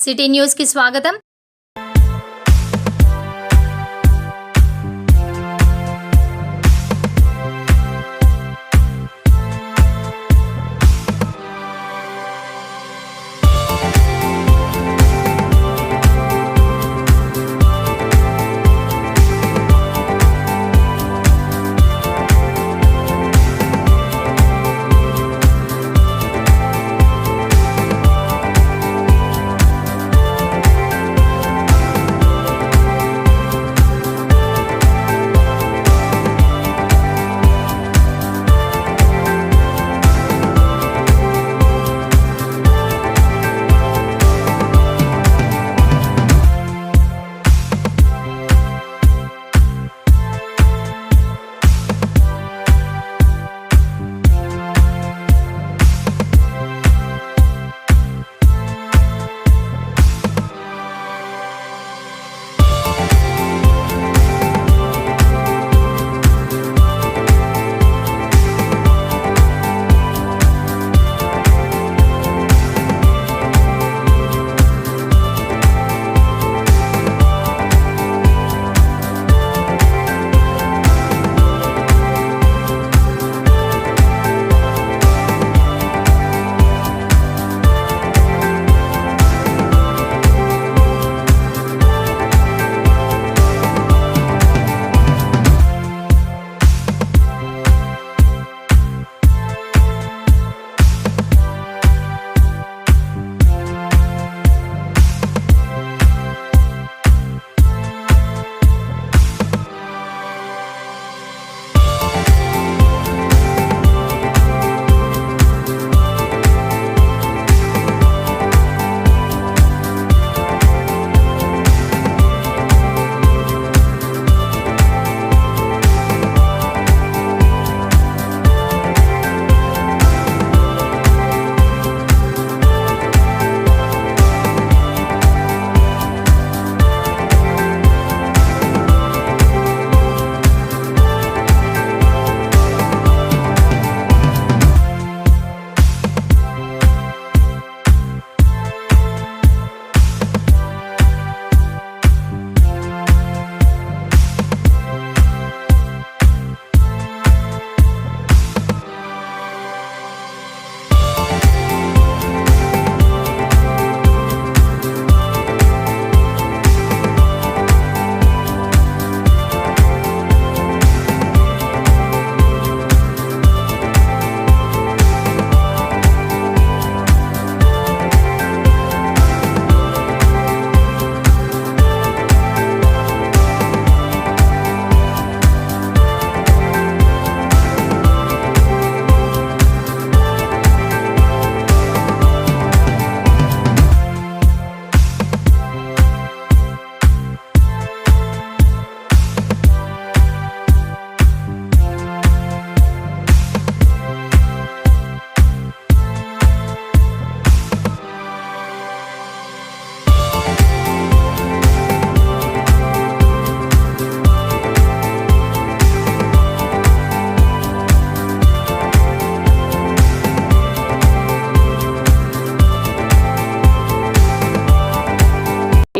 City news కి స్వాగతం।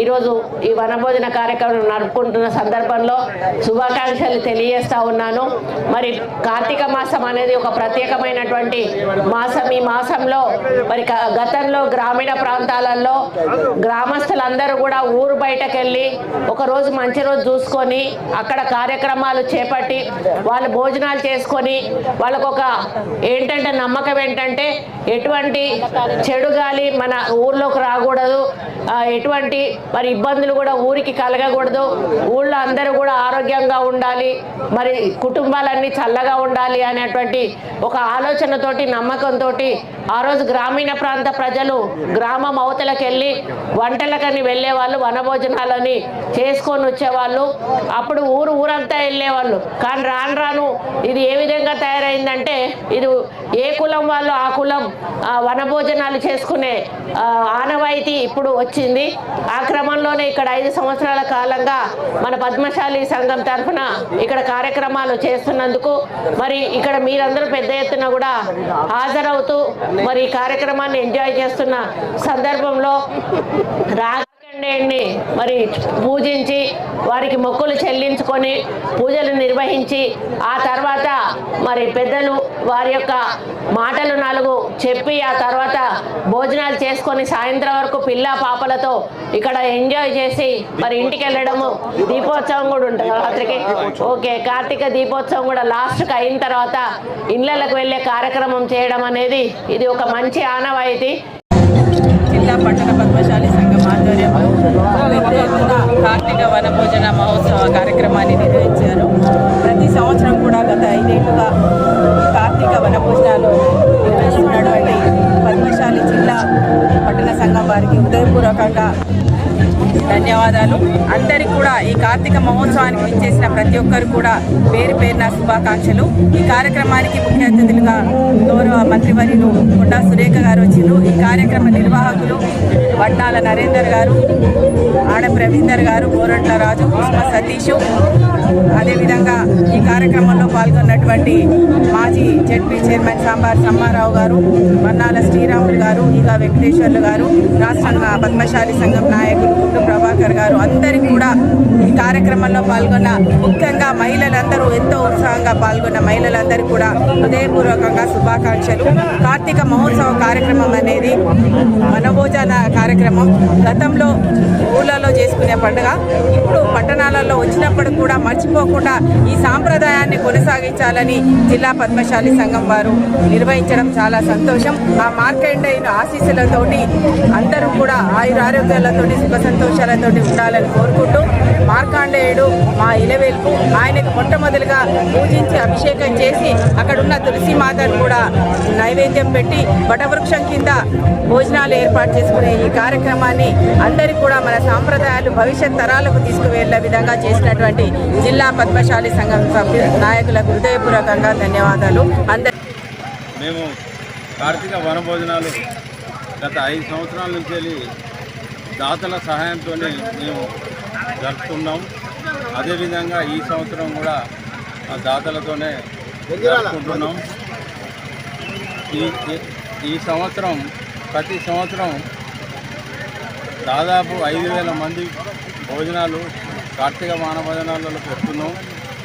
ఈరోజు ఈ వనభోజన కార్యక్రమం నడుపుకుంటున్న సందర్భంలో శుభాకాంక్షలు తెలియజేస్తా ఉన్నాను। మరి కార్తీక మాసం అనేది ఒక ప్రత్యేకమైనటువంటి మాసం। ఈ మాసంలో మరి గతంలో గ్రామీణ ప్రాంతాలలో గ్రామస్తులందరూ కూడా ఊరు బయటకు వెళ్ళి ఒకరోజు మంచి రోజు చూసుకొని అక్కడ కార్యక్రమాలు చేపట్టి వాళ్ళు భోజనాలు చేసుకొని వాళ్ళకు ఒక ఏంటంటే నమ్మకం ఏంటంటే ఎటువంటి చెడు గాలి మన ఊర్లోకి రాకూడదు, ఎటువంటి మరి ఇబ్బందులు కూడా ఊరికి కలగకూడదు, ఊళ్ళో అందరూ కూడా ఆరోగ్యంగా ఉండాలి, మరి కుటుంబాలన్నీ చల్లగా ఉండాలి అనేటువంటి ఒక ఆలోచనతోటి నమ్మకంతో ఆ రోజు గ్రామీణ ప్రాంత ప్రజలు గ్రామం అవతలకు వెళ్ళి వంటలకని వెళ్ళేవాళ్ళు, వనభోజనాలని చేసుకొని వచ్చేవాళ్ళు। అప్పుడు ఊరంతా వెళ్ళేవాళ్ళు। కానీ రాను రాను ఇది ఏ విధంగా తయారైందంటే ఇది ఏ కులం వాళ్ళు ఆ కులం వనభోజనాలు చేసుకునే ఆనవాయితీ ఇప్పుడు వచ్చింది। ఆ క్రమంలో క్రమంలోనే ఇక్కడ 5 సంవత్సరాల కాలంగా మన పద్మశాలి సంఘం తరఫున ఇక్కడ కార్యక్రమాలు చేస్తున్నందుకు మరి ఇక్కడ మీరందరూ పెద్ద ఎత్తున కూడా హాజరవుతూ మరి ఈ కార్యక్రమాన్ని ఎంజాయ్ చేస్తున్న సందర్భంలో రాజకండేయుడిని మరి పూజించి వారికి మొక్కులు చెల్లించుకొని పూజలు నిర్వహించి ఆ తర్వాత మరి పెద్దలు వారి యొక్క మాటలు 4 చెప్పి ఆ తర్వాత భోజనాలు చేసుకొని సాయంత్రం వరకు పిల్ల పాపలతో ఇక్కడ ఎంజాయ్ చేసి మరి ఇంటికి వెళ్ళడము, దీపోత్సవం కూడా ఉంటుంది రాత్రికి. ఓకే, కార్తీక దీపోత్సవం కూడా లాస్ట్కి అయిన తర్వాత ఇళ్ళకు వెళ్ళే కార్యక్రమం చేయడం అనేది ఇది ఒక మంచి ఆనవాయితీ. జిల్లా పట్టణ పద్మశాలి సంఘం ఆధ్వర్యంలో పెద్ద ఎత్తున కార్తీక వనభోజన మహోత్సవ కార్యక్రమాన్ని నిర్వహించారు. ప్రతి సంవత్సరం కూడా గత 5 ఏళ్లుగా కార్తీక వనభోజనాలు నిర్వహిస్తున్నటువంటి పద్మశాలి జిల్లా పట్టణ సంఘం వారికి హృదయపూర్వకంగా ధన్యవాదాలు. అందరికీ కూడా ఈ కార్తీక మహోత్సవానికి విచ్చేసిన ప్రతి ఒక్కరు కూడా పేరు పేరున శుభాకాంక్షలు. ఈ కార్యక్రమానికి ముఖ్య అతిథులుగా గౌరవ మంత్రివర్యులు కొండా సురేఖ గారు వచ్చిండ్రు. ఈ కార్యక్రమ నిర్వాహకులు వడ్నాల నరేందర్ గారు, ఆడ ప్రవీందర్ గారు, గోరంట్ల రాజు, పుష్ప సతీష్, అదేవిధంగా ఈ కార్యక్రమంలో పాల్గొన్నటువంటి మాజీ జెడ్పీ చైర్మన్ సాంబార్ సమ్మారావు గారు, వన్నాల శ్రీరాములు గారు, ఇక వెంకటేశ్వర్లు గారు, రాష్ట్ర పద్మశాలి సంఘం నాయకులు ప్రభాకర్ గారు, అందరికీ కూడా ఈ కార్యక్రమంలో పాల్గొన్న ముఖ్యంగా మహిళలందరూ ఎంతో ఉత్సాహంగా పాల్గొన్న మహిళలందరికీ కూడా హృదయపూర్వకంగా శుభాకాంక్షలు. కార్తీక మహోత్సవ కార్యక్రమం అనేది వనభోజన కార్యక్రమం గతంలో ఊళ్ళలో చేసుకునే పండుగ ఇప్పుడు పట్టణాలలో వచ్చినప్పుడు కూడా మర్చిపోకుండా ఈ సాంప్రదాయాన్ని కొనసాగించాలని జిల్లా పద్మశాలి సంఘం వారు నిర్వహించడం చాలా సంతోషం. ఆ మార్కండేయుని ఆశీస్సులతోటి అందరూ కూడా ఆయురారోగ్యాలతోటి సుఖ సంతోషాలతోటి ఉండాలని కోరుకుంటూ మార్కండేయుడు మా ఇలవేల్పు ఆయనకు మొట్టమొదలుగా పూజించి అభిషేకం చేసి అక్కడున్న తులసి మాతను కూడా నైవేద్యం పెట్టి వటవృక్షం కింద భోజనాలు ఏర్పాటు చేసుకునే ఈ కార్యక్రమాన్ని అందరికీ కూడా మన సాంప్రదాయాలు భవిష్యత్ తరాలకు తీసుకువెళ్లే విధంగా చేసినటువంటి జిల్లా పద్మశాలి సంఘం సభ్యుల నాయకులకు హృదయపూర్వకంగా ధన్యవాదాలు. మేము కార్తీక వనభోజనాలు గత 5 సంవత్సరాల నుంచి దాతల సహాయంతో మేము జరుపుతున్నాం. అదేవిధంగా ఈ సంవత్సరం కూడా ఆ దాతలతోనే జరుపుకుంటున్నాం. ఈ సంవత్సరం ప్రతి సంవత్సరం దాదాపు 5,000 మంది భోజనాలు కార్తీక వనభోజనాలలో పెడుతున్నాం.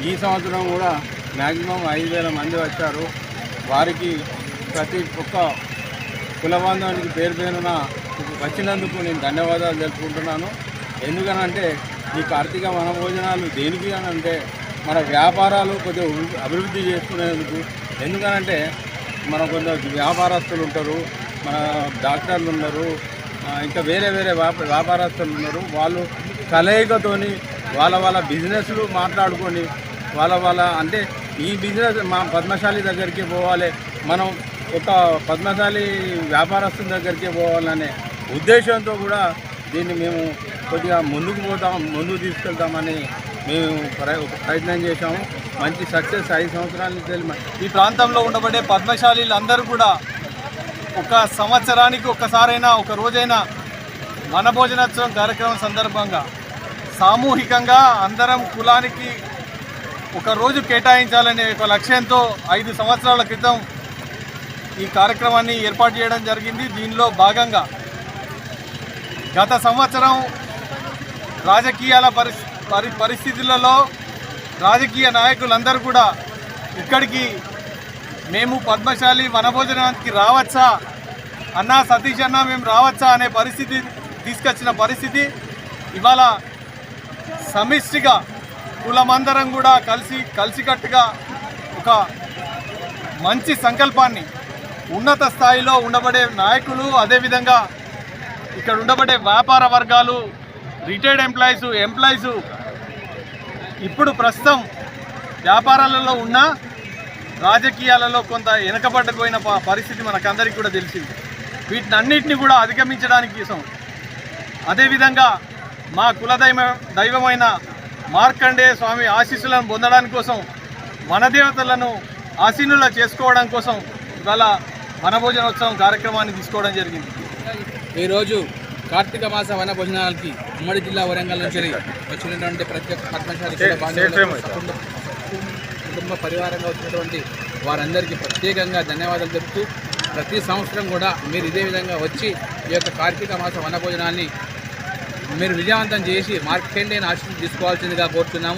ఈ సంవత్సరం కూడా మ్యాక్సిమం 5,000 మంది వచ్చారు. వారికి ప్రతి ఒక్క కులబాంధవానికి పేరు పేరున వచ్చినందుకు నేను ధన్యవాదాలు తెలుపుకుంటున్నాను. ఎందుకనంటే ఈ కార్తీక వనభోజనాలు దేనికి అని అంటే మన వ్యాపారాలు కొద్దిగా అభివృద్ధి చేసుకునేందుకు. ఎందుకనంటే మన కొంత వ్యాపారస్తులు ఉంటారు, మన డాక్టర్లు ఉన్నారు, ఇంకా వేరే వేరే వ్యాపారస్తులు ఉన్నారు. వాళ్ళు కలయికతోని వాళ్ళ బిజినెస్లు మాట్లాడుకొని వాళ్ళ అంటే ఈ బిజినెస్ మా పద్మశాలి దగ్గరికి పోవాలి, మనం ఒక పద్మశాలి వ్యాపారస్తుల దగ్గరికి పోవాలనే ఉద్దేశంతో కూడా దీన్ని మేము కొద్దిగా ముందుకు తీసుకెళ్తామని మేము ప్రయత్నం చేశాము. మంచి సక్సెస్ 5 సంవత్సరాల నుంచి ఈ ప్రాంతంలో ఉండబడే పద్మశాలీలు అందరూ కూడా ఒక సంవత్సరానికి ఒక్కసారైనా ఒక రోజైనా వనభోజనోత్సవం కార్యక్రమం సందర్భంగా సామూహికంగా అందరం కులానికి ఒక రోజు కేటాయించాలనే ఒక లక్ష్యంతో 5 సంవత్సరాల క్రితం ఈ కార్యక్రమాన్ని ఏర్పాటు చేయడం జరిగింది. దీనిలో భాగంగా గత సంవత్సరం రాజకీయాల పరిస్థితులలో రాజకీయ నాయకులందరూ కూడా ఇక్కడికి మేము పద్మశాలి వనభోజనానికి రావచ్చా అన్నా, సతీష్ అన్న మేము రావచ్చా అనే పరిస్థితి తీసుకొచ్చిన పరిస్థితి. ఇవాళ సమిష్టిగా కులమందరం కూడా కలిసికట్టుగా ఒక మంచి సంకల్పాన్ని ఉన్నత స్థాయిలో ఉండబడే నాయకులు, అదేవిధంగా ఇక్కడ ఉండబడే వ్యాపార వర్గాలు, రిటైర్డ్ ఎంప్లాయీస్ ఇప్పుడు ప్రస్తుతం వ్యాపారాలలో ఉన్న రాజకీయాలలో కొంత వెనకబడ్డపోయిన పరిస్థితి మనకందరికీ కూడా తెలిసింది. వీటినన్నింటినీ కూడా అధిగమించడానికి కోసం అదేవిధంగా మా దైవమైన మార్కండేయ స్వామి ఆశీస్సులను పొందడానికి కోసం వనదేవతలను ఆసీనుల చేసుకోవడం కోసం ఇవాళ వనభోజనోత్సవం కార్యక్రమాన్ని తీసుకోవడం జరిగింది. ఈరోజు కార్తీక మాస వన భోజనాలకి ఉమ్మడి జిల్లా వరంగల్ నుంచి వచ్చినటువంటి ప్రత్యేక పద్మశాలి కుటుంబ పరివారంగా వచ్చినటువంటి వారందరికీ ప్రత్యేకంగా ధన్యవాదాలు చెబుతూ ప్రతి సంవత్సరం కూడా మీరు ఇదే విధంగా వచ్చి ఈ యొక్క కార్తీక మాస వన భోజనాన్ని మీరు విజయవంతం చేసి మార్కెండేని ఆశీస్సు తీసుకోవాల్సిందిగా కోరుతున్నాము.